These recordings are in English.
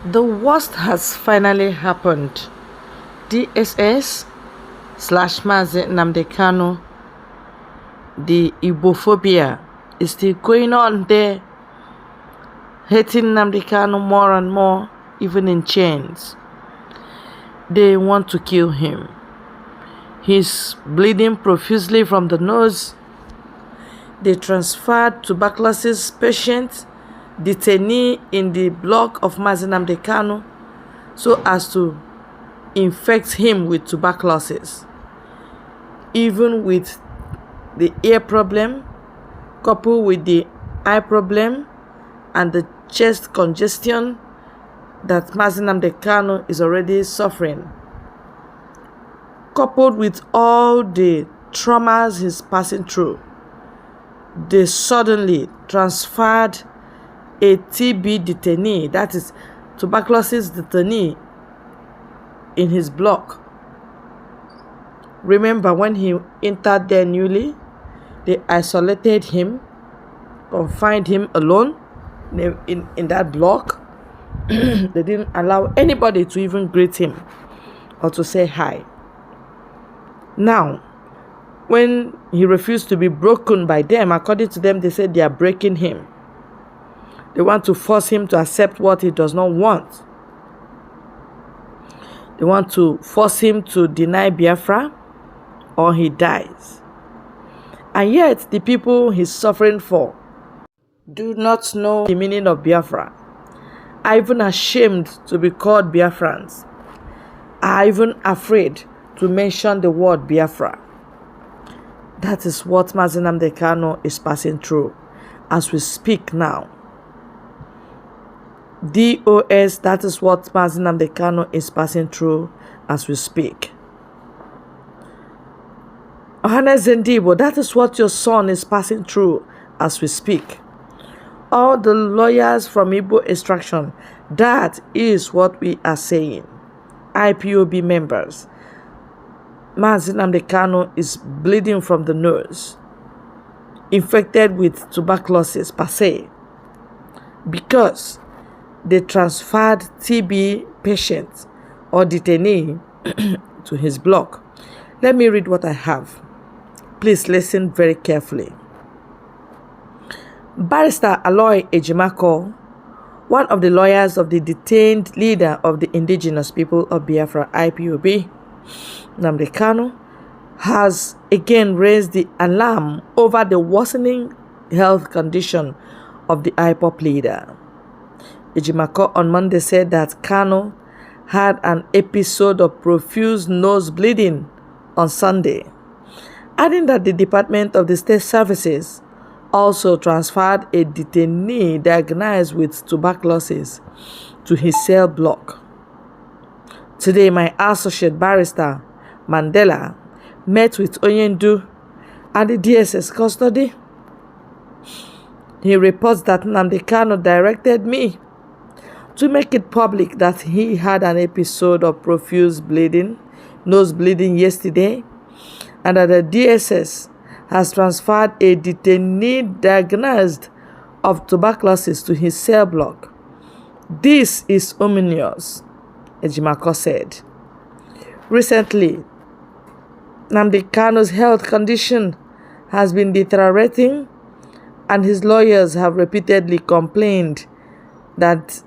The worst has finally happened. DSS / Mazi Nnamdi Kanu, the Igbophobia is still going on there, hating Nnamdi Kanu more and more, even in chains. They want to kill him. He's bleeding profusely from the nose. They transferred tuberculosis patient detainee in the block of Mazi Nnamdi Kanu so as to infect him with tuberculosis. Even with the ear problem, coupled with the eye problem and the chest congestion that Mazi Nnamdi Kanu is already suffering, coupled with all the traumas he's passing through, they suddenly transferred a TB detainee, that is tuberculosis detainee, in his block. Remember, when he entered there newly, they isolated him, confined him alone in that block. They didn't allow anybody to even greet him or to say hi. Now, when he refused to be broken by them, according to them, they said they are breaking him. They want to force him to accept what he does not want. They want to force him to deny Biafra or he dies. And yet, the people he's suffering for do not know the meaning of Biafra, are even ashamed to be called Biafrans, are even afraid to mention the word Biafra. That is what Mazi Nnamdi Kanu is passing through as we speak now. DOS, that is what Mazi Nnamdi Kanu is passing through as we speak. Ohana Zendibo, that is what your son is passing through as we speak. All the lawyers from Igbo extraction, that is what we are saying. IPOB members, Mazi Nnamdi Kanu is bleeding from the nose, infected with tuberculosis per se, because they transferred TB patient or detainee to his block. Let me read what I have. Please listen very carefully. Barrister Aloy Ejimako, one of the lawyers of the detained leader of the indigenous people of Biafra, IPOB, Nnamdi Kanu, has again raised the alarm over the worsening health condition of the IPOB leader. Ejimako on Monday said that Kanu had an episode of profuse nose bleeding on Sunday, adding that the Department of the State Services also transferred a detainee diagnosed with tuberculosis to his cell block. Today, my associate barrister, Mandela, met with Onyendu at the DSS custody. He reports that Nnamdi Kanu directed me to make it public that he had an episode of profuse bleeding, nose bleeding yesterday, and that the DSS has transferred a detainee diagnosed of tuberculosis to his cell block. This is ominous, Ejimako said. Recently, Nnamdi Kanu's health condition has been deteriorating, and his lawyers have repeatedly complained that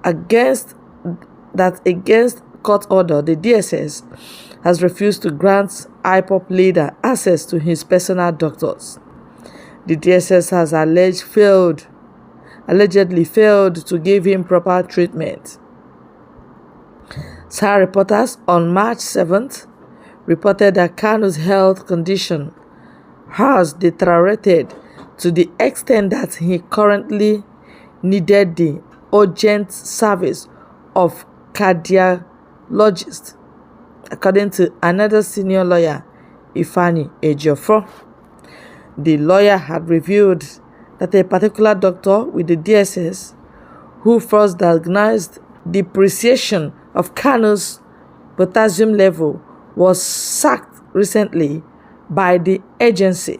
against court order, the DSS has refused to grant IPOB leader access to his personal doctors. The DSS has allegedly failed to give him proper treatment. Sahara reporters on March 7th reported that Kanu's health condition has deteriorated to the extent that he currently needed the urgent service of cardiologist, according to another senior lawyer, Ifani Ejiofor. The lawyer had revealed that a particular doctor with the DSS, who first diagnosed depreciation of Kanu's potassium level, was sacked recently by the agency,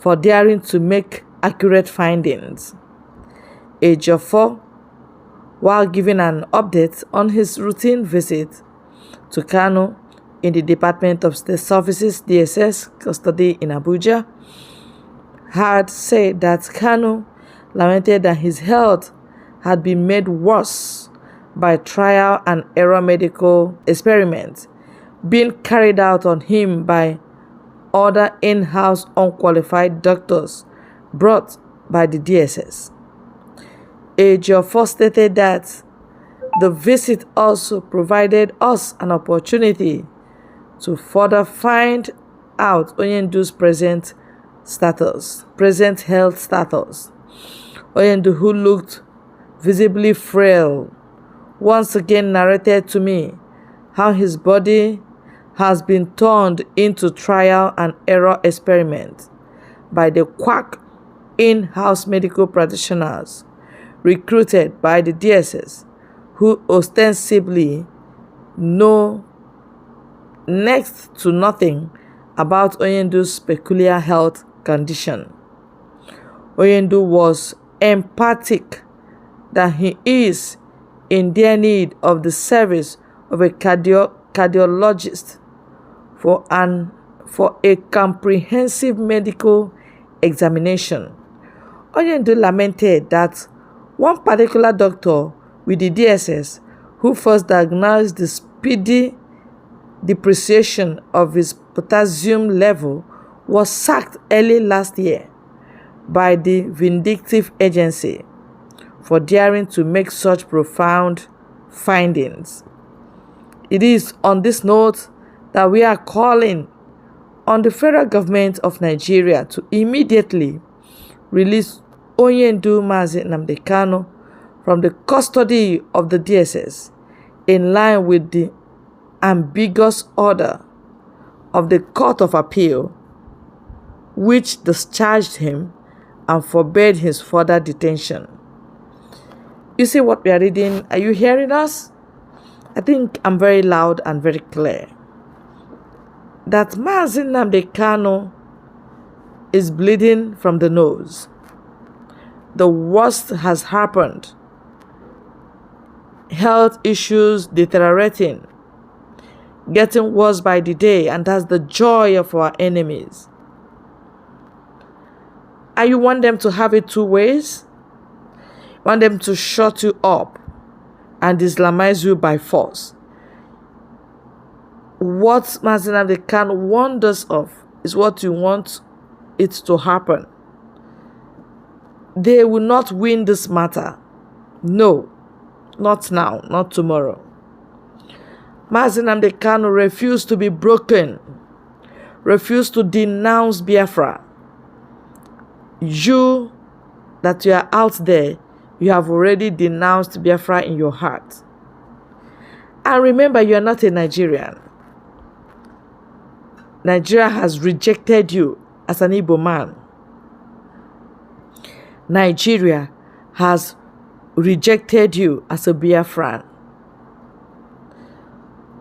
for daring to make accurate findings. Ejiofor, while giving an update on his routine visit to Kanu in the Department of State Services DSS custody in Abuja, had said that Kanu lamented that his health had been made worse by trial and error medical experiments being carried out on him by other in-house unqualified doctors brought by the DSS. Ejiofor stated that the visit also provided us an opportunity to further find out Onyendu's present health status. Onyendu, who looked visibly frail, once again narrated to me how his body has been turned into trial and error experiment by the quack in-house medical practitioners recruited by the DSS, who ostensibly know next to nothing about Onyendu's peculiar health condition. Onyendu was emphatic that he is in dire need of the service of a cardiologist for a comprehensive medical examination. Onyendu lamented that one particular doctor with the DSS, who first diagnosed the speedy depreciation of his potassium level, was sacked early last year by the vindictive agency for daring to make such profound findings. It is on this note that we are calling on the federal government of Nigeria to immediately release Onyendu Mazi Nnamdi Kanu from the custody of the DSS in line with the ambiguous order of the Court of Appeal, which discharged him and forbade his further detention. You see what we are reading? Are you hearing us? I think I'm very loud and very clear. That Mazi Nnamdi Kanu is bleeding from the nose. The worst has happened. Health issues deteriorating, getting worse by the day, and that's the joy of our enemies. And you want them to have it two ways? Want them to shut you up and Islamize you by force. What Mazi Nnamdi Kanu warned us of is what you want it to happen. They will not win this matter. No, not now, not tomorrow. Mazi Nnamdi Kanu refused to be broken, refused to denounce Biafra. You that you are out there, you have already denounced Biafra in your heart. And remember, you are not a Nigerian. Nigeria has rejected you as an Igbo man. Nigeria has rejected you as a Biafran.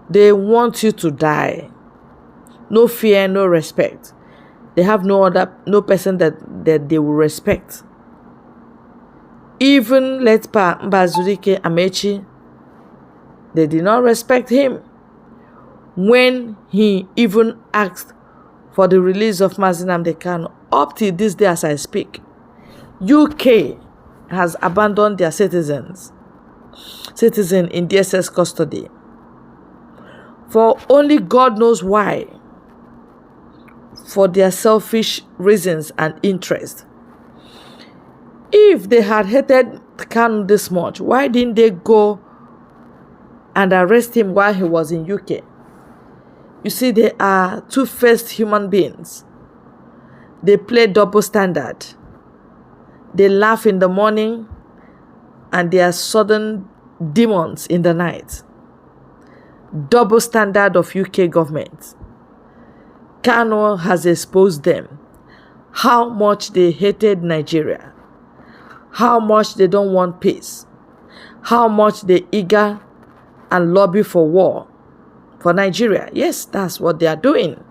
They want you to die. No fear, no respect. They have no person that they will respect. Even Letpa Mbazurike Amechi, they did not respect him when he even asked for the release of Mazi Nnamdi Kanu. Up till this day as I speak, UK has abandoned their citizens in DSS custody for only God knows why, for their selfish reasons and interest. If they had hated Kanu this much, why didn't they go and arrest him while he was in UK? You see, they are two-faced human beings. They play double standard. They laugh in the morning and they are sudden demons in the night. Double standard of UK government. Kanu has exposed them. How much they hated Nigeria. How much they don't want peace. How much they eager and lobby for war for Nigeria. Yes, that's what they are doing.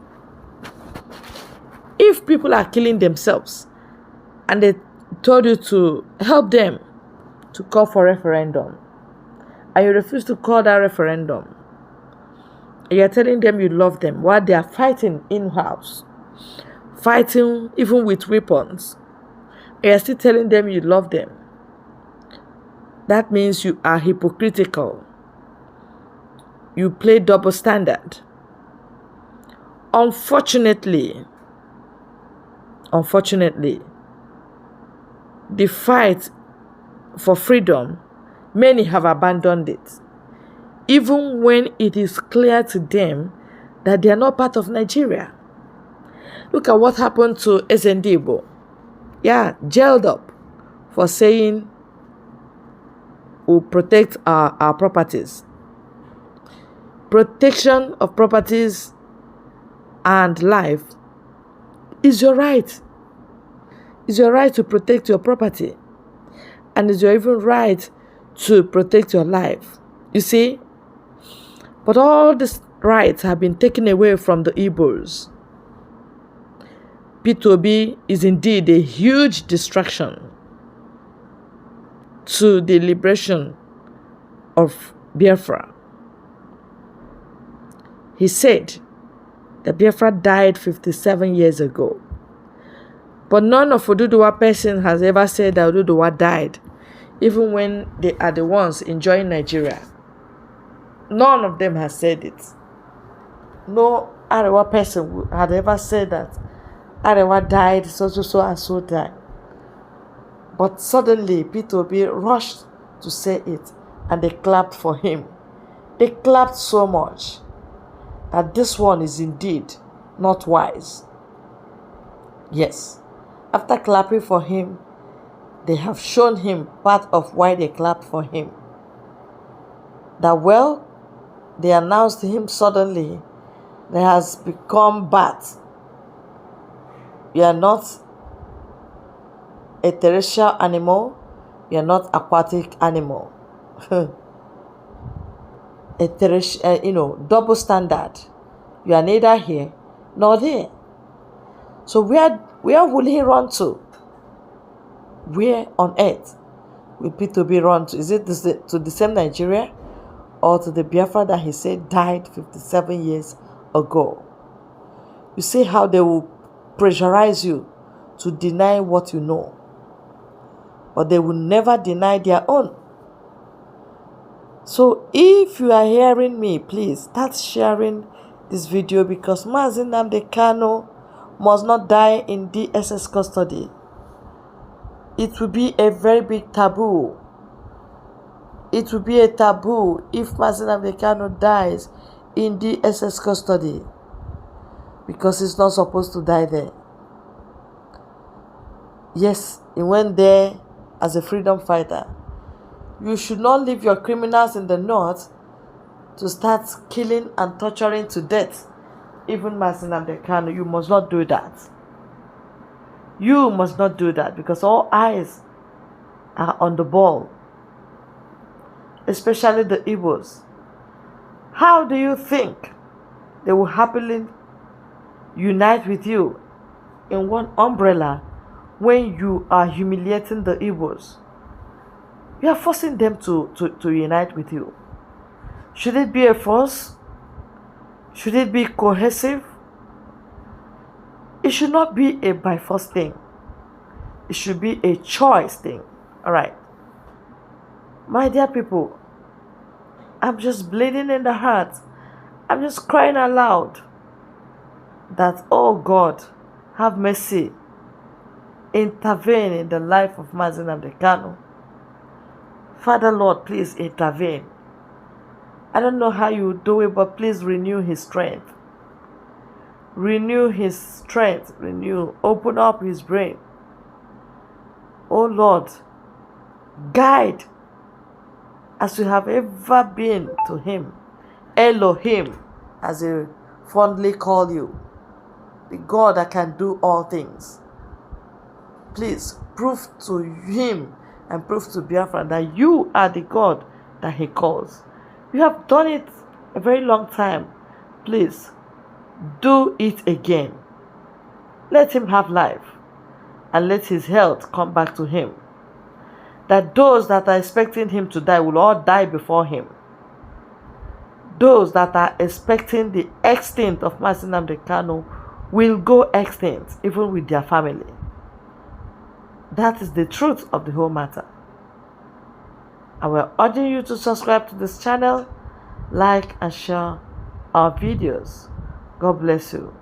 If people are killing themselves and they told you to help them to call for referendum, and you refuse to call that referendum. You're telling them you love them while they are fighting in-house, fighting even with weapons. You're still telling them you love them. That means you are hypocritical. You play double standard. Unfortunately, the fight for freedom, many have abandoned it, even when it is clear to them that they are not part of Nigeria. Look at what happened to Edìng. Yeah, jailed up for saying we'll protect our properties. Protection of properties and life is your right. It's your right to protect your property. And it's your even right to protect your life. You see? But all these rights have been taken away from the Igbos. P2B is indeed a huge distraction to the liberation of Biafra. He said that Biafra died 57 years ago. But none of Oduduwa person has ever said that Oduduwa died, even when they are the ones enjoying Nigeria. None of them has said it. No Arewa person had ever said that Arewa died, so and so died. But suddenly, P2B rushed to say it, and they clapped for him. They clapped so much that this one is indeed not wise. Yes, after clapping for him, they have shown him part of why they clapped for him. That, well, they announced to him suddenly that has become bat. You are not a terrestrial animal, you are not aquatic animal. A terrestrial, double standard. You are neither here nor there. So where will he run to? Where on earth will P2B run to? Is it to the same Nigeria or to the Biafra that he said died 57 years ago? You see how they will pressurize you to deny what you know, but they will never deny their own. So if you are hearing me, please start sharing this video, because Nnamdi Kanu must not die in DSS custody. It will be a very big taboo. It will be a taboo if Nnamdi Kanu dies in DSS custody, because he's not supposed to die there. Yes, he went there as a freedom fighter. You should not leave your criminals in the north to start killing and torturing to death. Even Nnamdi Kanu, you must not do that. You must not do that, because all eyes are on the ball, especially the Igbos. How do you think they will happily unite with you in one umbrella when you are humiliating the Igbos? You are forcing them to unite with you. Should it be a force? Should it be cohesive? It should not be a by force thing. It should be a choice thing. All right. My dear people, I'm just bleeding in the heart. I'm just crying aloud that, oh God, have mercy. Intervene in the life of Nnamdi Kanu. Father Lord, please intervene. I don't know how you do it, but please renew his strength. Renew his strength. Open up his brain. Oh Lord, guide as you have ever been to him. Elohim, as they fondly call you. The God that can do all things. Please prove to him and prove to Biafra that you are the God that he calls. You have done it a very long time. Please, do it again. Let him have life, and let his health come back to him. that those that are expecting him to die will all die before him. Those that are expecting the extinct of Mazi Nnamdi Kanu will go extinct, even with their family. That is the truth of the whole matter. And we're urging you to subscribe to this channel, like and share our videos. God bless you.